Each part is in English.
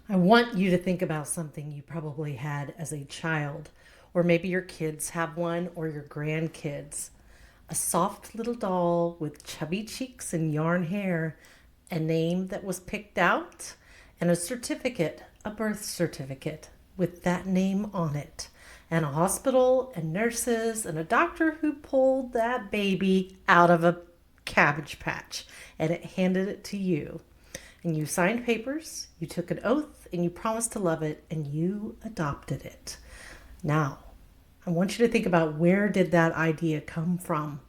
I want you to think about something you probably had as a child, or maybe your kids have one, or your grandkids. A soft little doll with chubby cheeks and yarn hair, a name that was picked out, and a certificate, a birth certificate, with that name on it, and a hospital, and nurses, and a doctor who pulled that baby out of a cabbage patch and it handed it to you. And you signed papers, you took an oath, and you promised to love it, and you adopted it. Now, I want you to think about, where did that idea come from?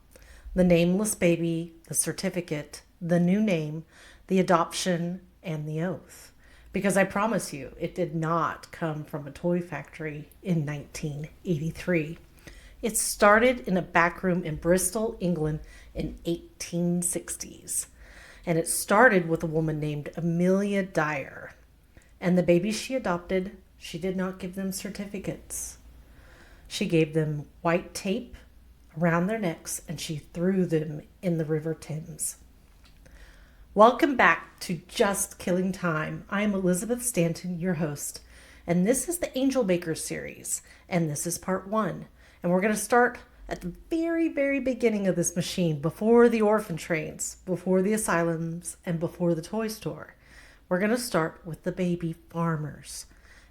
The nameless baby, the certificate, the new name, the adoption, and the oath. Because I promise you, it did not come from a toy factory in 1983. It started in a back room in Bristol, England in 1860s. And it started with a woman named Amelia Dyer. And the babies she adopted, she did not give them certificates. She gave them white tape around their necks, and she threw them in the River Thames. Welcome back to Just Killing Time. I am Elizabeth Stanton, your host, and this is the Angel Maker series, and this is part 1. And we're going to start at the very, very beginning of this machine, before the orphan trains, before the asylums, and before the toy store. We're going to start with the baby farmers.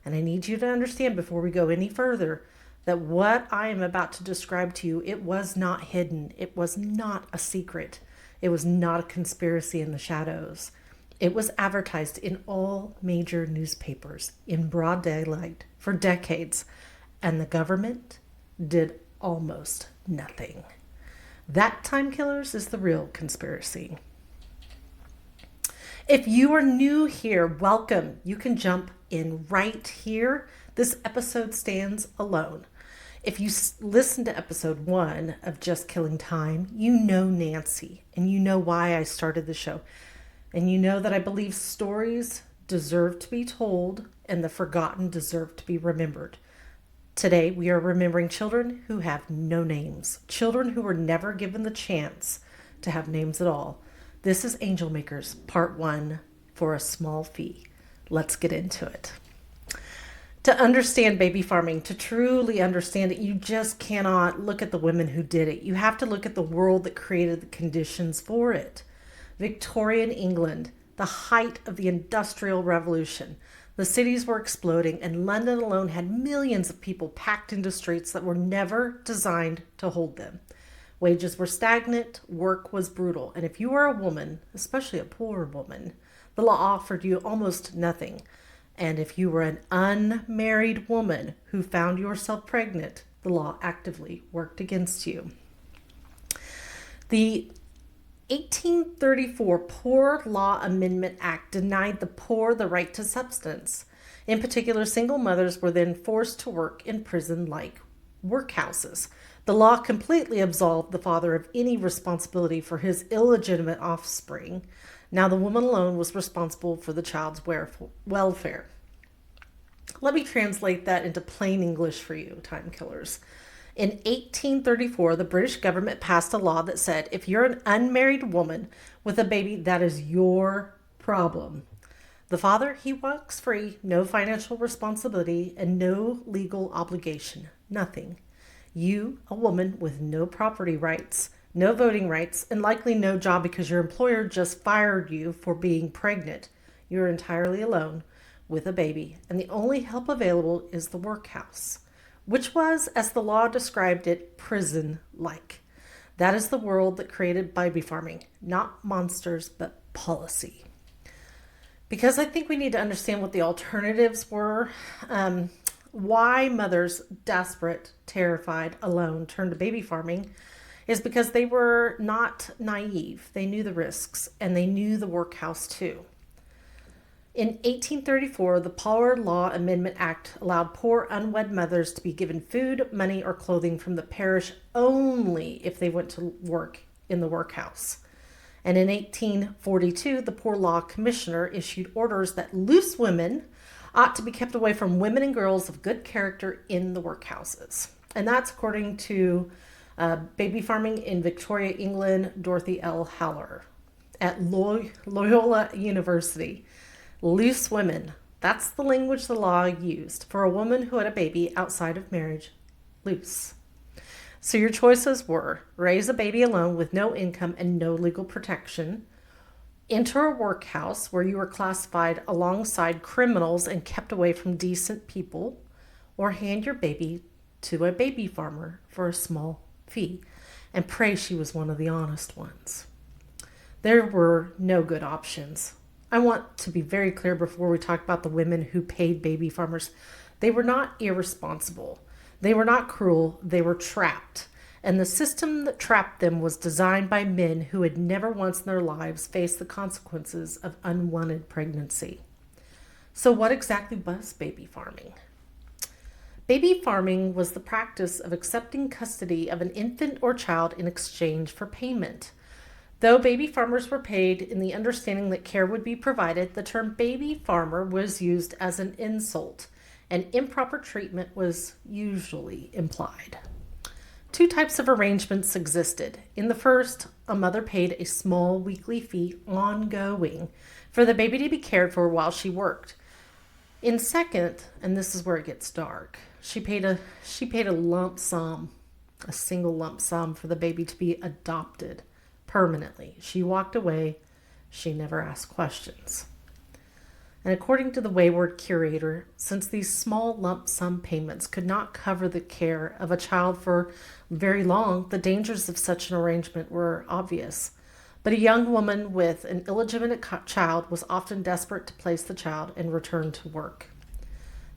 And I need you to understand, before we go any further, that what I am about to describe to you, it was not hidden. It was not a secret. It was not a conspiracy in the shadows. It was advertised in all major newspapers in broad daylight for decades, and the government did almost nothing. That, time killers, is the real conspiracy. If you are new here, welcome. You can jump in right here. This episode stands alone. If you listen to episode 1 of Just Killing Time, you know Nancy, and you know why I started the show. And you know that I believe stories deserve to be told, and the forgotten deserve to be remembered. Today, we are remembering children who have no names, children who were never given the chance to have names at all. This is Angel Makers, part 1, for a small fee. Let's get into it. To understand baby farming, to truly understand it, you just cannot look at the women who did it. You have to look at the world that created the conditions for it. Victorian England, the height of the Industrial Revolution. The cities were exploding, and London alone had millions of people packed into streets that were never designed to hold them. Wages were stagnant, work was brutal, and if you were a woman, especially a poor woman, the law offered you almost nothing. And if you were an unmarried woman who found yourself pregnant, the law actively worked against you. The 1834 Poor Law Amendment Act denied the poor the right to substance. In particular, single mothers were then forced to work in prison-like workhouses. The law completely absolved the father of any responsibility for his illegitimate offspring. Now the woman alone was responsible for the child's welfare. Let me translate that into plain English for you, time killers. In 1834, the British government passed a law that said, if you're an unmarried woman with a baby, that is your problem. The father, he walks free, no financial responsibility, and no legal obligation, nothing. You, a woman with no property rights, no voting rights, and likely no job because your employer just fired you for being pregnant, you're entirely alone with a baby, and the only help available is the workhouse, which was, as the law described it, prison-like. That is the world that created baby farming, not monsters, but policy. Because I think we need to understand what the alternatives were, why mothers, desperate, terrified, alone, turned to baby farming, is because they were not naive. They knew the risks, and they knew the workhouse too. In 1834, the Poor Law Amendment Act allowed poor unwed mothers to be given food, money, or clothing from the parish only if they went to work in the workhouse. And in 1842, the Poor Law Commissioner issued orders that loose women ought to be kept away from women and girls of good character in the workhouses. And that's according to Baby Farming in Victoria, England, Dorothy L. Haller at Loyola University. Loose women, That's the language the law used for a woman who had a baby outside of marriage, loose. So your choices were raise a baby alone with no income and no legal protection, enter a workhouse where you were classified alongside criminals and kept away from decent people, or hand your baby to a baby farmer for a small fee and pray she was one of the honest ones. There were no good options. I want to be very clear before we talk about the women who paid baby farmers. They were not irresponsible. They were not cruel. They were trapped. And the system that trapped them was designed by men who had never once in their lives faced the consequences of unwanted pregnancy. So what exactly was baby farming? Baby farming was the practice of accepting custody of an infant or child in exchange for payment. Though baby farmers were paid in the understanding that care would be provided, the term baby farmer was used as an insult, and improper treatment was usually implied. Two types of arrangements existed. In the first, a mother paid a small weekly fee ongoing for the baby to be cared for while she worked. In second, and this is where it gets dark, she paid a lump sum, a single lump sum for the baby to be adopted permanently. She walked away. She never asked questions. And according to the wayward curator, since these small lump sum payments could not cover the care of a child for very long, the dangers of such an arrangement were obvious. But a young woman with an illegitimate child was often desperate to place the child and return to work.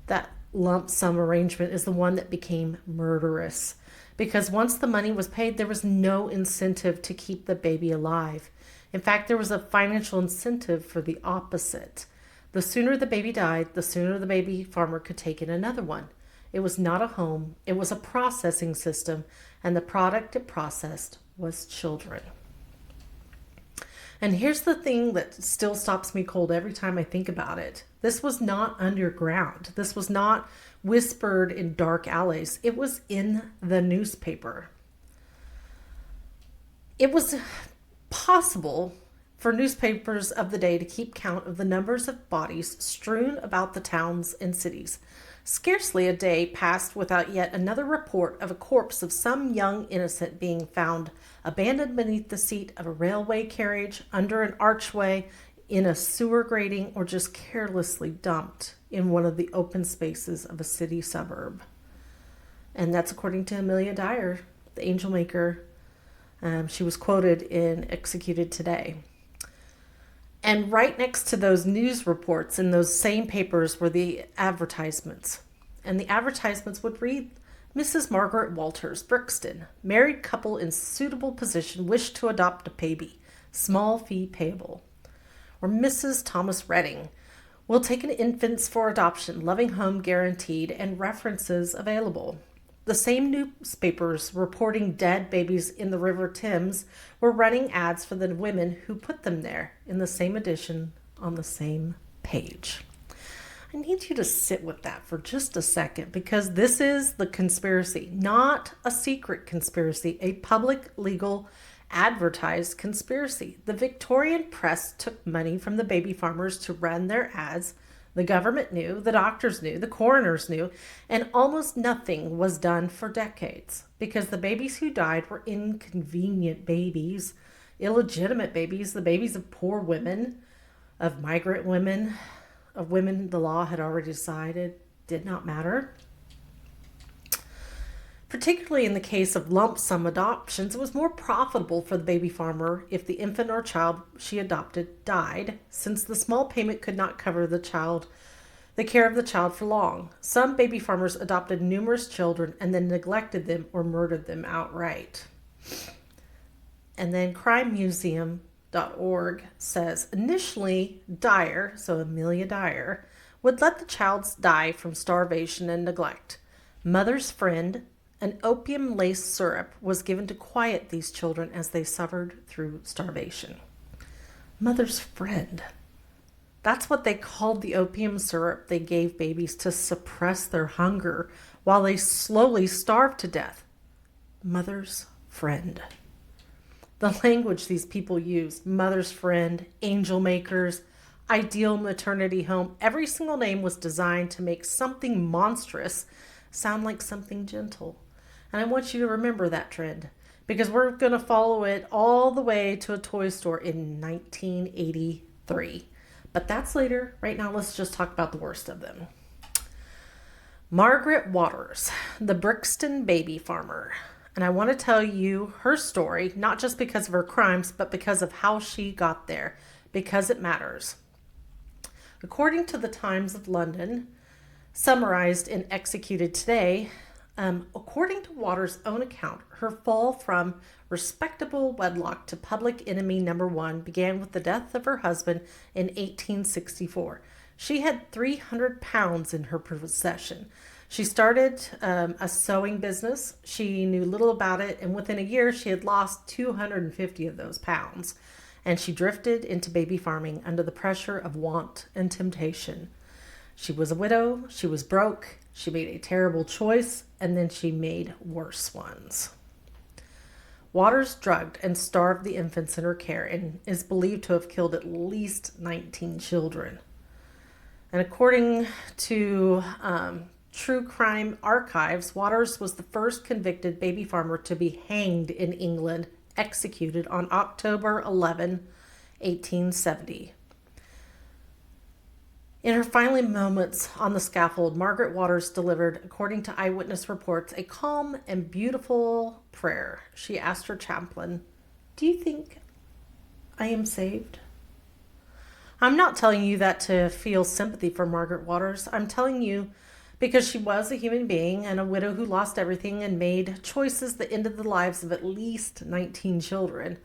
That lump sum arrangement is the one that became murderous, because once the money was paid, there was no incentive to keep the baby alive. In fact, there was a financial incentive for the opposite. The sooner the baby died, the sooner the baby farmer could take in another one. It was not a home, it was a processing system, and the product it processed was children. And here's the thing that still stops me cold every time I think about it. This was not underground. This was not whispered in dark alleys. It was in the newspaper. It was possible for newspapers of the day to keep count of the numbers of bodies strewn about the towns and cities. Scarcely a day passed without yet another report of a corpse of some young innocent being found abandoned beneath the seat of a railway carriage, under an archway, in a sewer grating, or just carelessly dumped in one of the open spaces of a city suburb. And that's according to Amelia Dyer, the angel maker. She was quoted in Executed Today. And right next to those news reports in those same papers were the advertisements. And the advertisements would read, Mrs. Margaret Walters, Brixton, married couple in suitable position wish to adopt a baby, small fee payable. Or Mrs. Thomas Reading, will take an infants for adoption, loving home guaranteed, and references available. The same newspapers reporting dead babies in the River Thames were running ads for the women who put them there in the same edition on the same page. I need you to sit with that for just a second, because this is the conspiracy, not a secret conspiracy, a public, legal, advertised conspiracy. The Victorian press took money from the baby farmers to run their ads. The government knew, the doctors knew, the coroners knew, and almost nothing was done for decades, because the babies who died were inconvenient babies, illegitimate babies, the babies of poor women, of migrant women, of women the law had already decided did not matter. Particularly in the case of lump sum adoptions, it was more profitable for the baby farmer if the infant or child she adopted died, since the small payment could not cover the care of the child for long. Some baby farmers adopted numerous children and then neglected them or murdered them outright. And then crimemuseum.org says, initially Dyer, so Amelia Dyer, would let the child die from starvation and neglect. Mother's friend, an opium-laced syrup, was given to quiet these children as they suffered through starvation. Mother's friend. That's what they called the opium syrup they gave babies to suppress their hunger while they slowly starved to death. Mother's friend. The language these people used, mother's friend, angel makers, ideal maternity home, every single name was designed to make something monstrous sound like something gentle. And I want you to remember that trend because we're going to follow it all the way to a toy store in 1983. But that's later. Right now, let's just talk about the worst of them. Margaret Waters, the Brixton baby farmer. And I want to tell you her story, not just because of her crimes, but because of how she got there, because it matters. According to the Times of London, summarized and executed today, according to Waters' own account, her fall from respectable wedlock to public enemy number one began with the death of her husband in 1864. She had 300 pounds in her possession. She started a sewing business. She knew little about it, and within a year, she had lost 250 of those pounds. And she drifted into baby farming under the pressure of want and temptation. She was a widow, she was broke, she made a terrible choice, and then she made worse ones. Waters drugged and starved the infants in her care and is believed to have killed at least 19 children. And according to True Crime Archives, Waters was the first convicted baby farmer to be hanged in England, executed on October 11, 1870. In her final moments on the scaffold, Margaret Waters delivered, according to eyewitness reports, a calm and beautiful prayer. She asked her chaplain, "Do you think I am saved?" I'm not telling you that to feel sympathy for Margaret Waters. I'm telling you because she was a human being and a widow who lost everything and made choices that ended the lives of at least 19 children.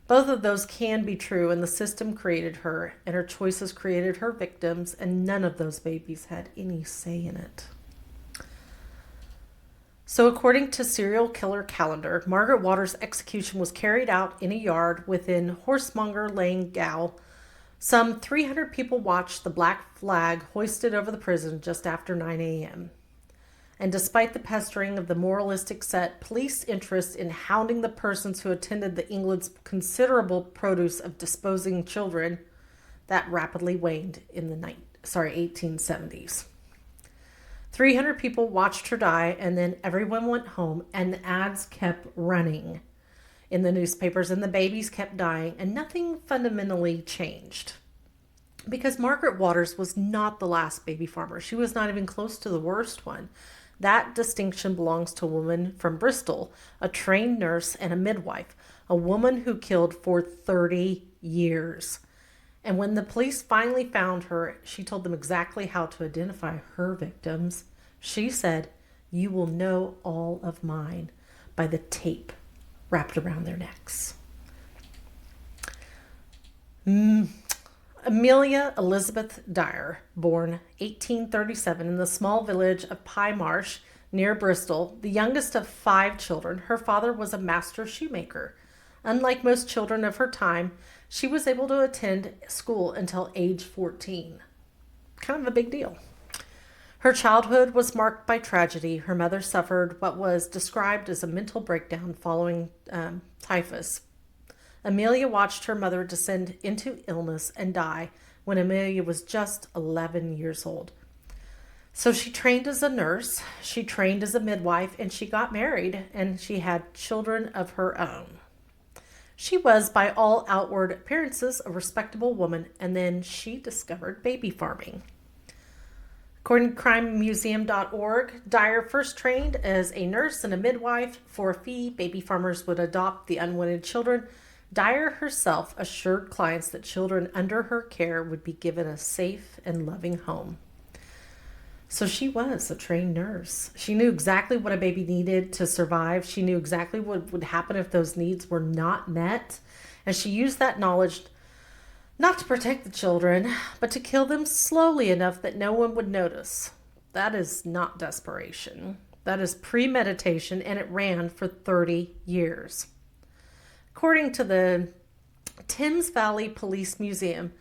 Both of those can be true, and the system created her, and her choices created her victims, and none of those babies had any say in it. So according to Serial Killer Calendar, Margaret Waters' execution was carried out in a yard within Horsemonger Lane Gaol. Some 300 people watched the black flag hoisted over the prison just after 9 a.m. And despite the pestering of the moralistic set, police interest in hounding the persons who attended the England's considerable produce of disposing children, that rapidly waned in the 1870s. 300 people watched her die, and then everyone went home, and the ads kept running in the newspapers, and the babies kept dying, and nothing fundamentally changed. Because Margaret Waters was not the last baby farmer. She was not even close to the worst one. That distinction belongs to a woman from Bristol, a trained nurse and a midwife, a woman who killed for 30 years. And when the police finally found her, she told them exactly how to identify her victims. She said, "You will know all of mine by the tape wrapped around their necks." Amelia Elizabeth Dyer, born 1837 in the small village of Pye Marsh near Bristol, the youngest of 5 children. Her father was a master shoemaker. Unlike most children of her time, she was able to attend school until age 14. Kind of a big deal. Her childhood was marked by tragedy. Her mother suffered what was described as a mental breakdown following typhus. Amelia watched her mother descend into illness and die when Amelia was just 11 years old. So she trained as a nurse, she trained as a midwife, and she got married, and she had children of her own. She was, by all outward appearances, a respectable woman, and then she discovered baby farming. According to crimemuseum.org, Dyer first trained as a nurse and a midwife. For a fee, baby farmers would adopt the unwanted children. Dyer herself assured clients that children under her care would be given a safe and loving home. So she was a trained nurse. She knew exactly what a baby needed to survive. She knew exactly what would happen if those needs were not met. And she used that knowledge not to protect the children, but to kill them slowly enough that no one would notice. That is not desperation. That is premeditation, and it ran for 30 years. According to the Thames Valley Police Museum,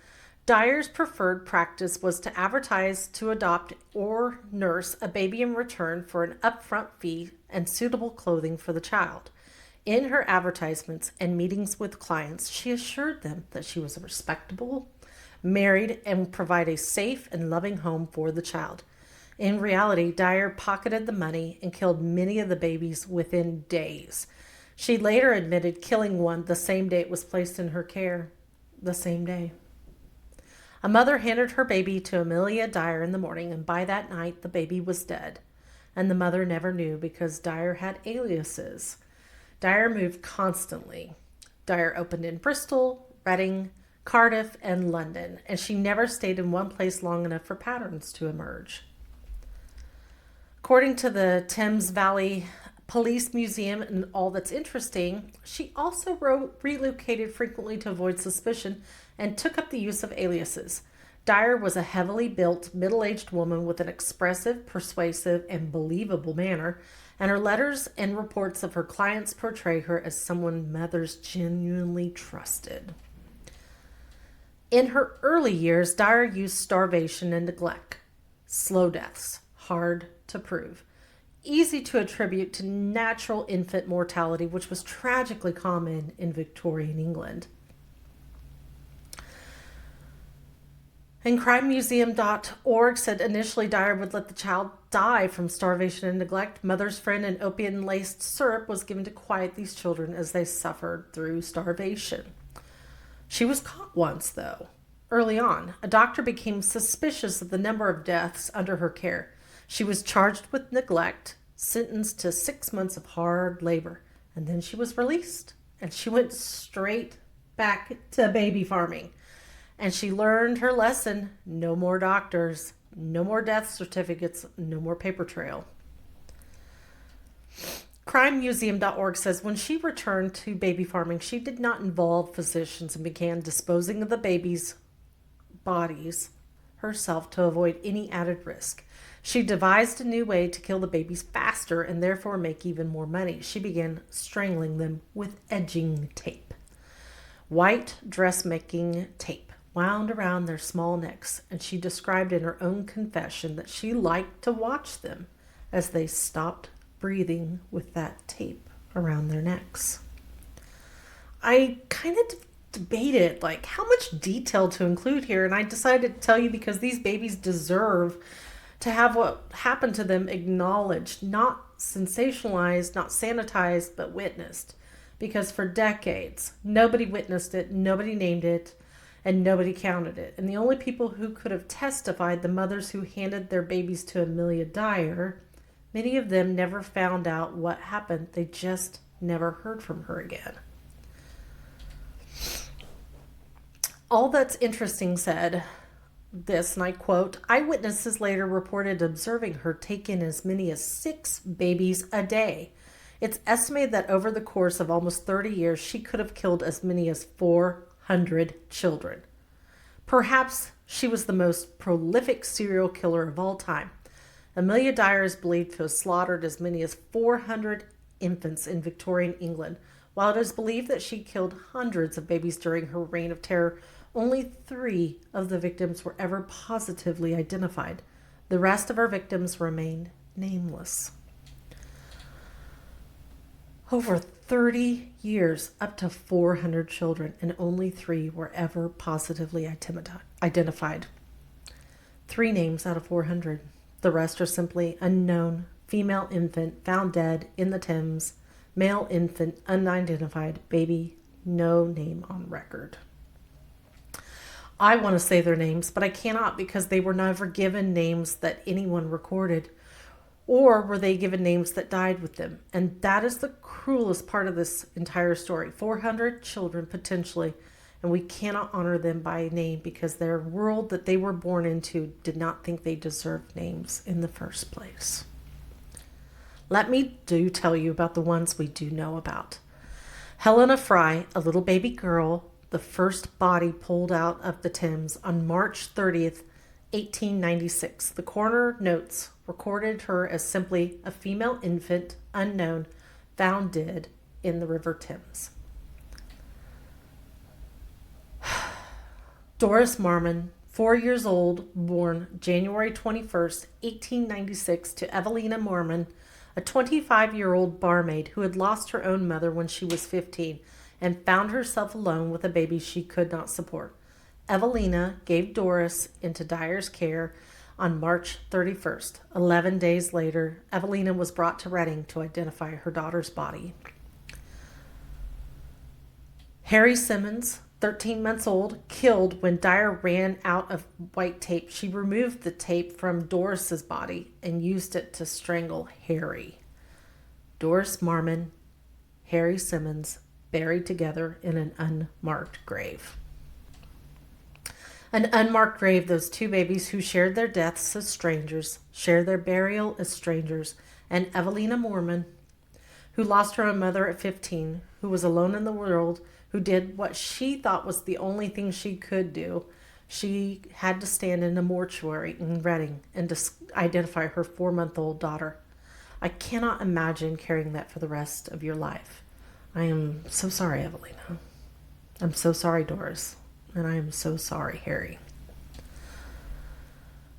Dyer's preferred practice was to advertise to adopt or nurse a baby in return for an upfront fee and suitable clothing for the child. In her advertisements and meetings with clients, she assured them that she was a respectable, married, and provide a safe and loving home for the child. In reality, Dyer pocketed the money and killed many of the babies within days. She later admitted killing one the same day it was placed in her care. The same day. A mother handed her baby to Amelia Dyer in the morning, and by that night the baby was dead. And the mother never knew because Dyer had aliases. Dyer moved constantly. Dyer opened in Bristol, Reading, Cardiff, and London, and she never stayed in one place long enough for patterns to emerge. According to the Thames Valley Police Museum and All That's Interesting, she also relocated frequently to avoid suspicion and took up the use of aliases. Dyer was a heavily built, middle-aged woman with an expressive, persuasive, and believable manner, and her letters and reports of her clients portray her as someone mothers genuinely trusted. In her early years, Dyer used starvation and neglect. Slow deaths, hard to prove. Easy to attribute to natural infant mortality, which was tragically common in Victorian England. And crimemuseum.org said initially Dyer would let the child die from starvation and neglect. Mother's friend and opium-laced syrup was given to quiet these children as they suffered through starvation. She was caught once, though. Early on, a doctor became suspicious of the number of deaths under her care. She was charged with neglect, sentenced to 6 months of hard labor, and then she was released. And she went straight back to baby farming. And she learned her lesson: no more doctors, no more death certificates, no more paper trail. Crimemuseum.org says when she returned to baby farming, she did not involve physicians and began disposing of the babies' bodies herself to avoid any added risk. She devised a new way to kill the babies faster and therefore make even more money. She began strangling them with edging tape. White dressmaking tape wound around their small necks, and she described in her own confession that she liked to watch them as they stopped breathing with that tape around their necks. I kind of debated how much detail to include here, and I decided to tell you because these babies deserve to have what happened to them acknowledged, not sensationalized, not sanitized, but witnessed. Because for decades, nobody witnessed it, nobody named it, and nobody counted it. And the only people who could have testified, the mothers who handed their babies to Amelia Dyer, many of them never found out what happened. They just never heard from her again. All That's Interesting said this, and I quote, "Eyewitnesses later reported observing her take in as many as 6 babies a day. It's estimated that over the course of almost 30 years, she could have killed as many as 400 children. Perhaps she was the most prolific serial killer of all time. Amelia Dyer is believed to have slaughtered as many as 400 infants in Victorian England. While it is believed that she killed hundreds of babies during her reign of terror, only 3 of the victims were ever positively identified. The rest of her victims remained nameless." Over 30 years, up to 400 children, and only 3 were ever positively identified. 3 names out of 400. The rest are simply unknown. Female infant found dead in the Thames. Male infant unidentified. Baby, no name on record. I want to say their names, but I cannot because they were never given names that anyone recorded. Or were they given names that died with them? And that is the cruelest part of this entire story. 400 children potentially, and we cannot honor them by name because their world that they were born into did not think they deserved names in the first place. Let me tell you about the ones we do know about. Helena Fry, a little baby girl, the first body pulled out of the Thames on March 30th, 1896. The coroner notes recorded her as simply a female infant, unknown, found dead in the River Thames. Doris Marmon, 4 years old, born January 21st, 1896, to Evelina Marmon, a 25-year-old barmaid who had lost her own mother when she was 15 and found herself alone with a baby she could not support. Evelina gave Doris into Dyer's care on March 31st. 11 days later, Evelina was brought to Reading to identify her daughter's body. Harry Simmons, 13 months old, killed when Dyer ran out of white tape. She removed the tape from Doris's body and used it to strangle Harry. Doris Marmon, Harry Simmons, buried together in an unmarked grave. An unmarked grave, those two babies who shared their deaths as strangers, shared their burial as strangers, and Evelina Marmon, who lost her own mother at 15, who was alone in the world, who did what she thought was the only thing she could do. She had to stand in a mortuary in Reading and identify her 4-month-old daughter. I cannot imagine carrying that for the rest of your life. I am so sorry, Evelina. I'm so sorry, Doris. And I am so sorry, Harry.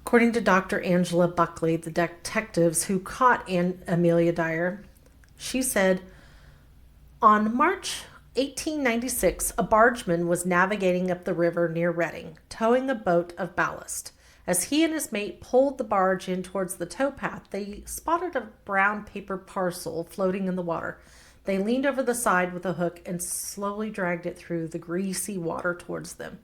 According to Dr. Angela Buckley, the detectives who caught Amelia Dyer, she said, on March 1896, a bargeman was navigating up the river near Reading, towing a boat of ballast. As he and his mate pulled the barge in towards the towpath, they spotted a brown paper parcel floating in the water. They leaned over the side with a hook and slowly dragged it through the greasy water towards them.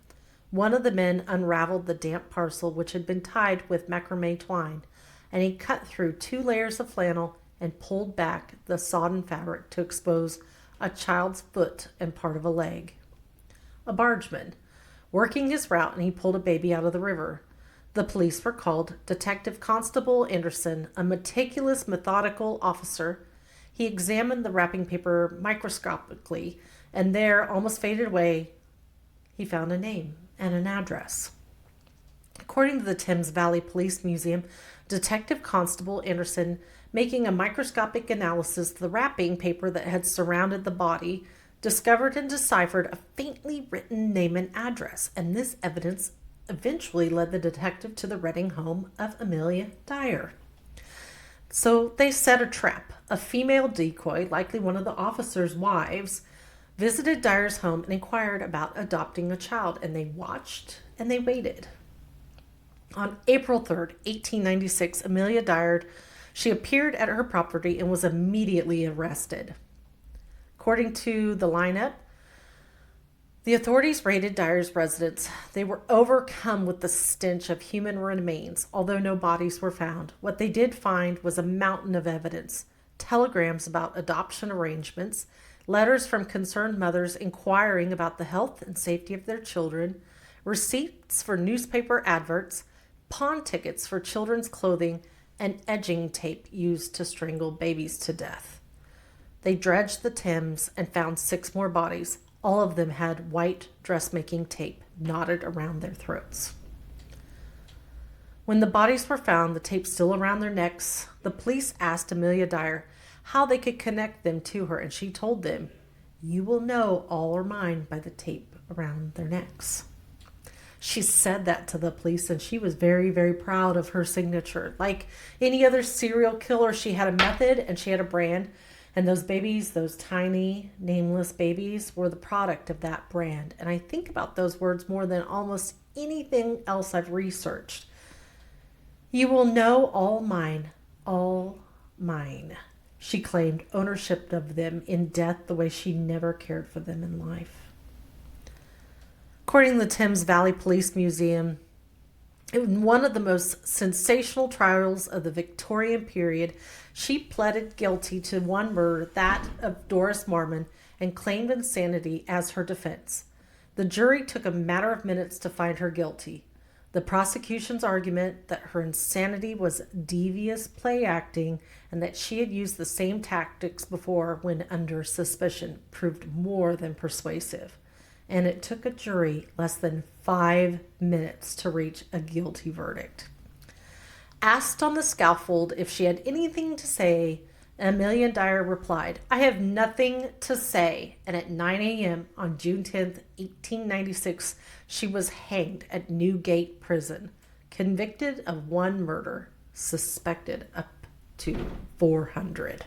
One of the men unraveled the damp parcel, which had been tied with macrame twine, and he cut through 2 layers of flannel and pulled back the sodden fabric to expose a child's foot and part of a leg. A bargeman, working his route, and he pulled a baby out of the river. The police were called. Detective Constable Anderson, a meticulous, methodical officer, he examined the wrapping paper microscopically, and there, almost faded away, he found a name and an address. According to the Thames Valley Police Museum, Detective Constable Anderson, making a microscopic analysis of the wrapping paper that had surrounded the body, discovered and deciphered a faintly written name and address, and this evidence eventually led the detective to the Reading home of Amelia Dyer. So they set a trap. A female decoy, likely one of the officers' wives, visited Dyer's home and inquired about adopting a child, and they watched and they waited. On April 3rd, 1896, Amelia Dyer, she appeared at her property and was immediately arrested. According to the lineup, the authorities raided Dyer's residence. They were overcome with the stench of human remains, although no bodies were found. What they did find was a mountain of evidence: telegrams about adoption arrangements, letters from concerned mothers inquiring about the health and safety of their children, receipts for newspaper adverts, pawn tickets for children's clothing, and edging tape used to strangle babies to death. They dredged the Thames and found 6 more bodies. All of them had white dressmaking tape knotted around their throats. When the bodies were found, the tape still around their necks, the police asked Amelia Dyer how they could connect them to her, and she told them, "You will know all are mine by the tape around their necks." She said that to the police, and she was very, very proud of her signature. Like any other serial killer, she had a method and she had a brand. And those babies, those tiny, nameless babies, were the product of that brand. And I think about those words more than almost anything else I've researched. "You will know all mine, all mine." She claimed ownership of them in death the way she never cared for them in life. According to the Thames Valley Police Museum, in one of the most sensational trials of the Victorian period, she pleaded guilty to one murder, that of Doris Marmon, and claimed insanity as her defense. The jury took a matter of minutes to find her guilty. The prosecution's argument that her insanity was devious play acting and that she had used the same tactics before when under suspicion proved more than persuasive. And it took a jury less than 5 minutes to reach a guilty verdict. Asked on the scaffold if she had anything to say, Amelia Dyer replied, "I have nothing to say." And at 9 a.m. on June 10th, 1896, she was hanged at Newgate Prison, convicted of 1 murder, suspected up to 400.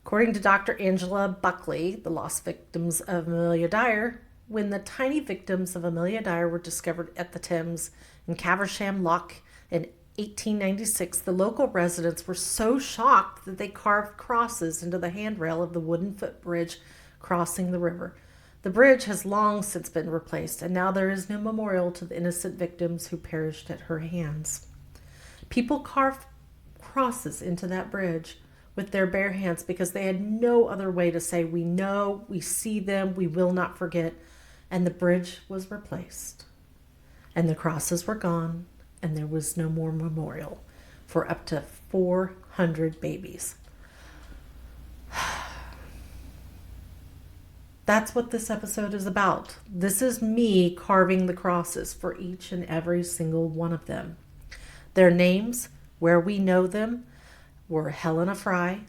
According to Dr. Angela Buckley, the lost victims of Amelia Dyer, when the tiny victims of Amelia Dyer were discovered at the Thames in Caversham Loch in 1896, the local residents were so shocked that they carved crosses into the handrail of the wooden footbridge crossing the river. The bridge has long since been replaced, and now there is no memorial to the innocent victims who perished at her hands. People carved crosses into that bridge with their bare hands because they had no other way to say, "We know, we see them, we will not forget." And the bridge was replaced. And the crosses were gone, and there was no more memorial for up to 400 babies. That's what this episode is about. This is me carving the crosses for each and every single one of them. Their names, where we know them, were Helena Fry,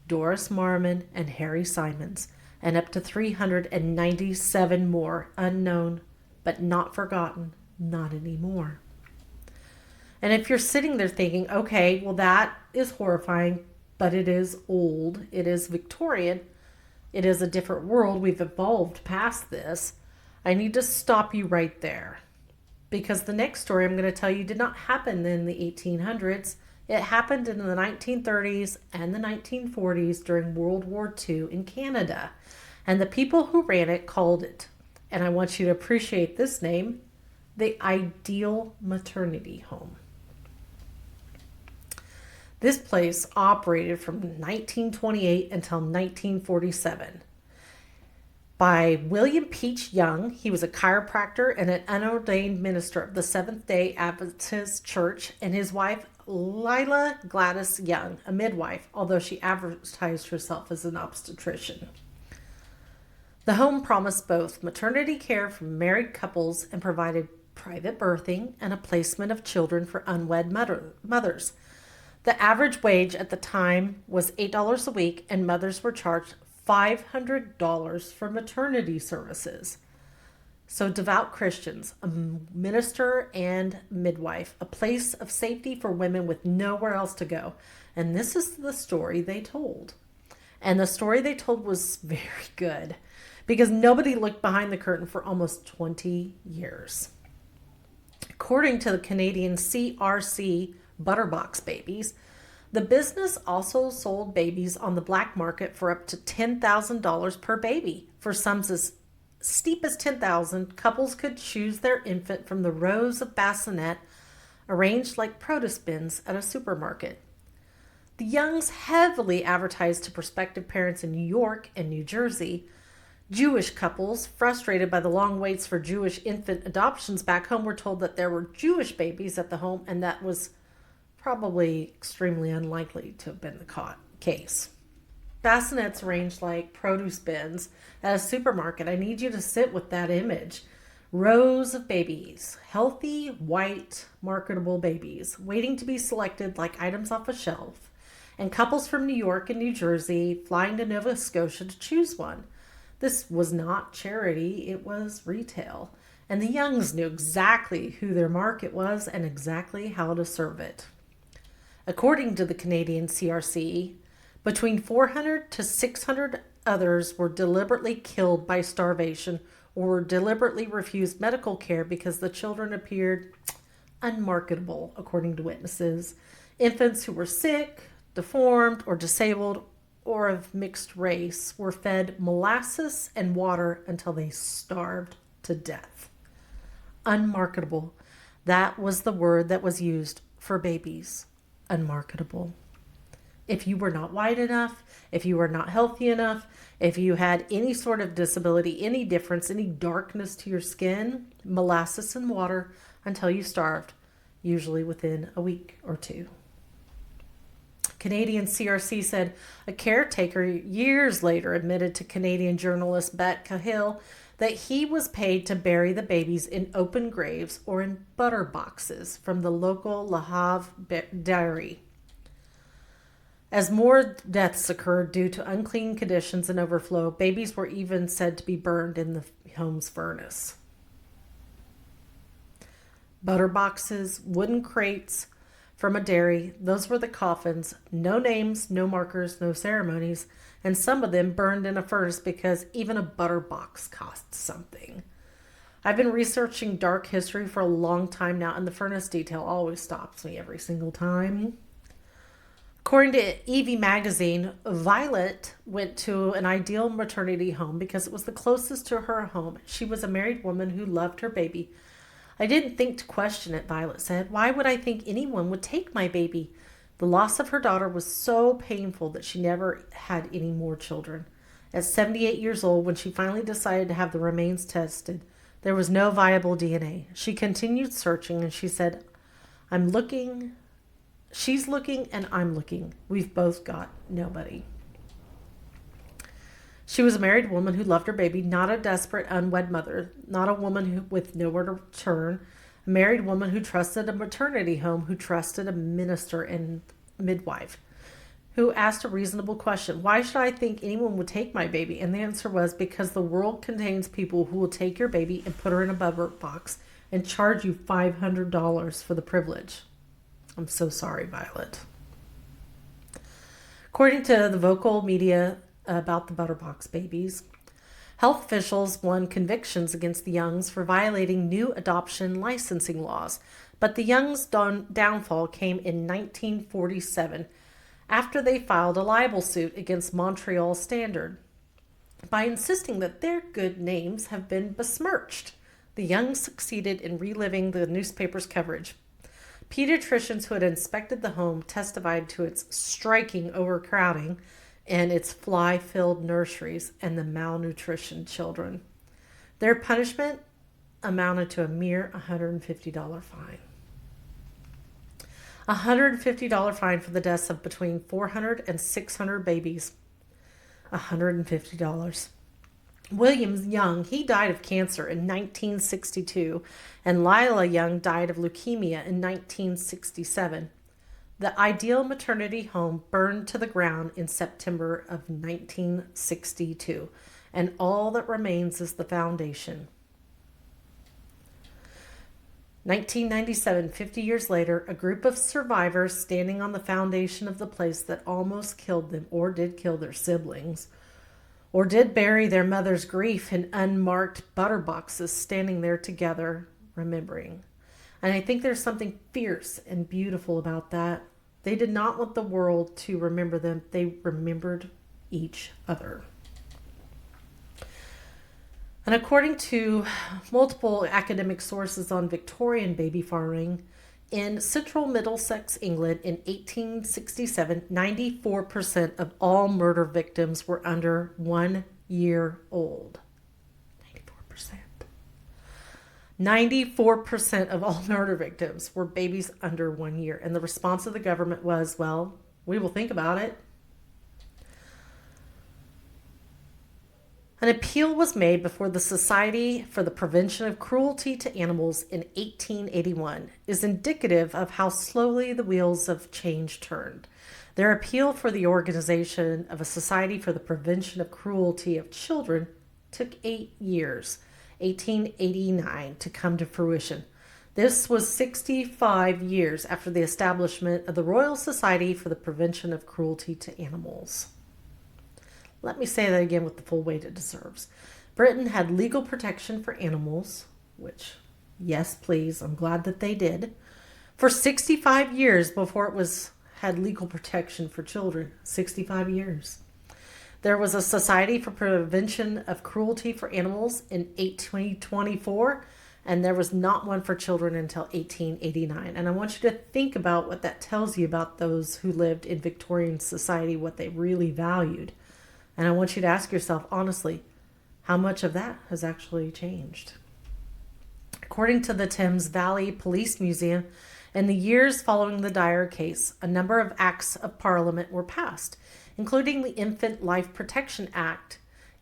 Doris Marmon, and Harry Simons, and up to 397 more unknown, but not forgotten, not anymore. And if you're sitting there thinking, okay, well, that is horrifying, but it is old, it is Victorian, it is a different world, we've evolved past this, I need to stop you right there. Because the next story I'm going to tell you did not happen in the 1800s. It happened in the 1930s and the 1940s during World War II in Canada. And the people who ran it called it, and I want you to appreciate this name, the Ideal Maternity Home. This place operated from 1928 until 1947 by William Peach Young. He was a chiropractor and an unordained minister of the Seventh-day Adventist Church, and his wife, Lila Gladys Young, a midwife, although she advertised herself as an obstetrician. The home promised both maternity care for married couples and provided private birthing and a placement of children for unwed mothers. The average wage at the time was $8 a week, and mothers were charged $500 for maternity services. So devout Christians, a minister and midwife, a place of safety for women with nowhere else to go. And this is the story they told. And the story they told was very good because nobody looked behind the curtain for almost 20 years. According to the Canadian CRC Butterbox Babies, the business also sold babies on the black market for up to $10,000 per baby. For sums as steep as $10,000, couples could choose their infant from the rows of bassinet arranged like produce bins at a supermarket. The Youngs heavily advertised to prospective parents in New York and New Jersey. Jewish couples, frustrated by the long waits for Jewish infant adoptions back home, were told that there were Jewish babies at the home, and that was probably extremely unlikely to have been the case. Bassinets arranged like produce bins at a supermarket. I need you to sit with that image. Rows of babies, healthy, white, marketable babies, waiting to be selected like items off a shelf, and couples from New York and New Jersey flying to Nova Scotia to choose one. This was not charity, it was retail. And the Youngs knew exactly who their market was and exactly how to serve it. According to the Canadian CRC, between 400 to 600 others were deliberately killed by starvation or deliberately refused medical care because the children appeared unmarketable, according to witnesses. Infants who were sick, deformed, or disabled, or of mixed race were fed molasses and water until they starved to death. Unmarketable. That was the word that was used for babies. Unmarketable. If you were not white enough, if you were not healthy enough, if you had any sort of disability, any difference, any darkness to your skin, molasses and water until you starved, usually within a week or two. Canadian CRC said a caretaker years later admitted to Canadian journalist Bet Cahill that he was paid to bury the babies in open graves or in butter boxes from the local Le Havre dairy. As more deaths occurred due to unclean conditions and overflow, babies were even said to be burned in the home's furnace. Butter boxes, wooden crates, from a dairy. Those were the coffins. No names, no markers, no ceremonies, and some of them burned in a furnace because even a butter box cost something. I've been researching dark history for a long time now, and the furnace detail always stops me every single time. According to Evie magazine, Violet went to an ideal maternity home because it was the closest to her home. She was a married woman who loved her baby. I didn't think to question it, Violet said. Why would I think anyone would take my baby? The loss of her daughter was so painful that she never had any more children. At 78 years old, when she finally decided to have the remains tested, there was no viable DNA. She continued searching and she said, I'm looking, she's looking, and I'm looking. We've both got nobody. She was a married woman who loved her baby, not a desperate, unwed mother, not a woman with nowhere to turn, a married woman who trusted a maternity home, who trusted a minister and midwife, who asked a reasonable question. Why should I think anyone would take my baby? And the answer was because the world contains people who will take your baby and put her in a butter box and charge you $500 for the privilege. I'm so sorry, Violet. According to the vocal media about the butterbox babies, health officials won convictions against the Youngs for violating new adoption licensing laws. But the Youngs' downfall came in 1947 after they filed a libel suit against Montreal Standard by insisting that their good names have been besmirched. The Youngs succeeded in reliving the newspaper's coverage. Pediatricians who had inspected the home testified to its striking overcrowding and its fly-filled nurseries and the malnutrition children. Their punishment amounted to a mere $150 fine. A $150 fine for the deaths of between 400 and 600 babies. $150. William Young, he died of cancer in 1962, and Lila Young died of leukemia in 1967. The ideal maternity home burned to the ground in September of 1962, and all that remains is the foundation. 1997, 50 years later, a group of survivors standing on the foundation of the place that almost killed them, or did kill their siblings, or did bury their mother's grief in unmarked butter boxes, standing there together, remembering. And I think there's something fierce and beautiful about that. They did not want the world to remember them. They remembered each other. And according to multiple academic sources on Victorian baby farming, in central Middlesex, England in 1867, 94% of all murder victims were under 1 year old. 94%. 94% of all murder victims were babies under 1 year. And the response of the government was, well, we will think about it. An appeal was made before the Society for the Prevention of Cruelty to Animals in 1881 is indicative of how slowly the wheels of change turned. Their appeal for the organization of a Society for the Prevention of Cruelty of Children took 8 years, 1889, to come to fruition. This was 65 years after the establishment of the Royal Society for the Prevention of Cruelty to Animals. Let me say that again with the full weight it deserves. Britain had legal protection for animals, which, yes, please, I'm glad that they did, for 65 years before it had legal protection for children. 65 years. There was a Society for Prevention of Cruelty for Animals in 1824, and there was not one for children until 1889. And I want you to think about what that tells you about those who lived in Victorian society, what they really valued. And I want you to ask yourself, honestly, how much of that has actually changed? According to the Thames Valley Police Museum, in the years following the Dyer case, a number of acts of parliament were passed, including the Infant Life Protection Act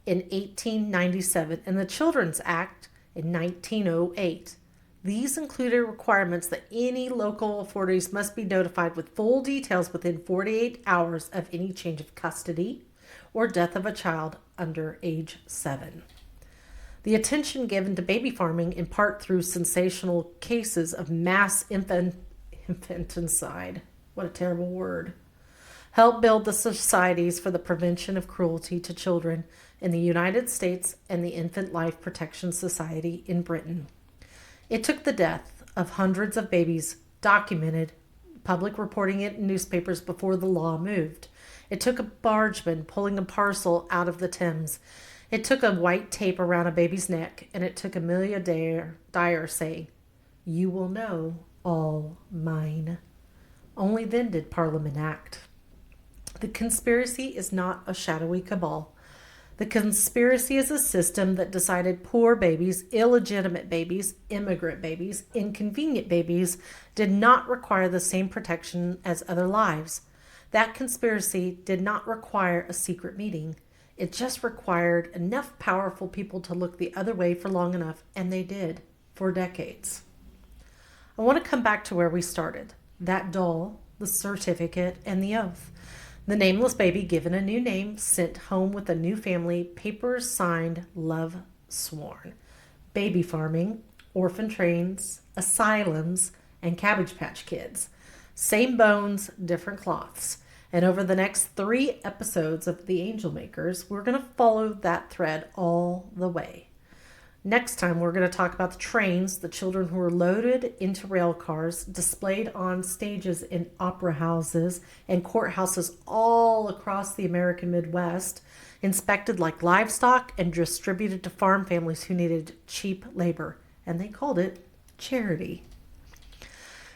in 1897 and the Children's Act in 1908. These included requirements that any local authorities must be notified with full details within 48 hours of any change of custody or death of a child under age 7. The attention given to baby farming, in part through sensational cases of mass Infanticide. What a terrible word. Helped build the societies for the prevention of cruelty to children in the United States and the Infant Life Protection Society in Britain. It took the death of hundreds of babies, documented, public reporting it in newspapers before the law moved. It took a bargeman pulling a parcel out of the Thames. It took a white tape around a baby's neck, and it took Amelia Dyer saying, "You will know all mine." Only then did Parliament act. The conspiracy is not a shadowy cabal. The conspiracy is a system that decided poor babies, illegitimate babies, immigrant babies, inconvenient babies did not require the same protection as other lives. That conspiracy did not require a secret meeting. It just required enough powerful people to look the other way for long enough, and they did, for decades. I want to come back to where we started. That doll, the certificate, and the oath. The nameless baby given a new name, sent home with a new family, papers signed, love sworn. Baby farming, orphan trains, asylums, and Cabbage Patch Kids. Same bones, different cloths. And over the next 3 episodes of The Angel Makers, we're going to follow that thread all the way. Next time, we're going to talk about the trains, the children who were loaded into rail cars, displayed on stages in opera houses and courthouses all across the American Midwest, inspected like livestock, and distributed to farm families who needed cheap labor. And they called it charity.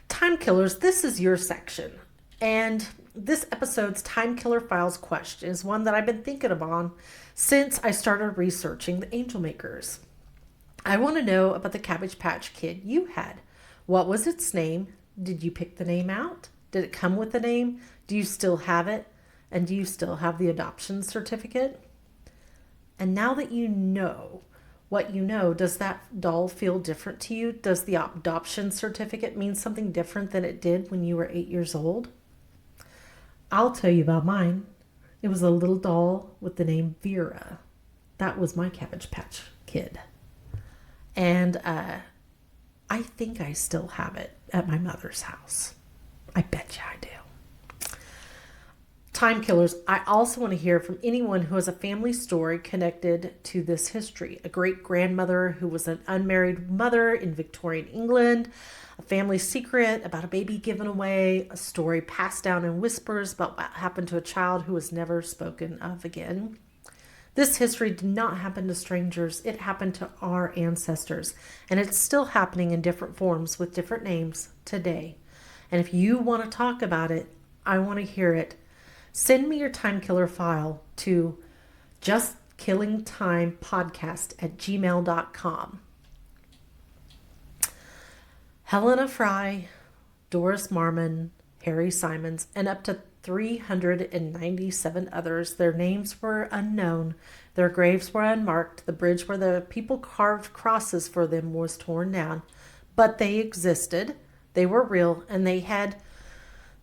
Time Killers, this is your section. And this episode's Time Killer Files question is one that I've been thinking about since I started researching the Angel Makers. I want to know about the Cabbage Patch Kid you had. What was its name? Did you pick the name out? Did it come with the name? Do you still have it? And do you still have the adoption certificate? And now that you know what you know, does that doll feel different to you? Does the adoption certificate mean something different than it did when you were 8 years old? I'll tell you about mine. It was a little doll with the name Vera. That was my Cabbage Patch Kid. And I think I still have it at my mother's house. I bet you I do. Time Killers, I also want to hear from anyone who has a family story connected to this history. A great-grandmother who was an unmarried mother in Victorian England, a family secret about a baby given away, a story passed down in whispers about what happened to a child who was never spoken of again. This history did not happen to strangers. It happened to our ancestors, and it's still happening in different forms with different names today. And if you want to talk about it, I want to hear it. Send me your Time Killer file to justkillingtimepodcast@gmail.com. Helena Fry, Doris Marmon, Harry Simons, and up to 397 others. Their names were unknown. Their graves were unmarked. The bridge where the people carved crosses for them was torn down. But they existed. They were real, and they had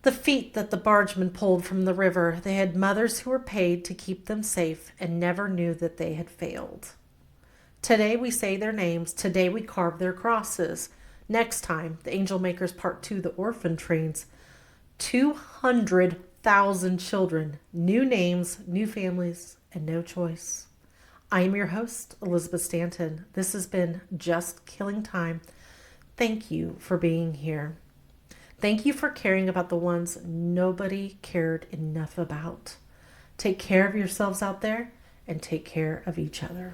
the feet that the bargemen pulled from the river. They had mothers who were paid to keep them safe and never knew that they had failed. Today we say their names. Today we carve their crosses. Next time, The Angel Makers Part 2, The Orphan Trains. 200,000 children, new names, new families, and no choice. I am your host, Elizabeth Stanton. This has been Just Killing Time. Thank you for being here. Thank you for caring about the ones nobody cared enough about. Take care of yourselves out there and take care of each other.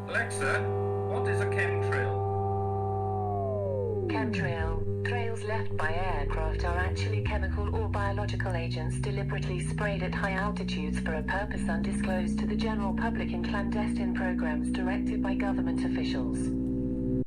Alexa, what is a chemtrail? Chemtrail. Trails left by aircraft are actually chemical or biological agents deliberately sprayed at high altitudes for a purpose undisclosed to the general public in clandestine programs directed by government officials.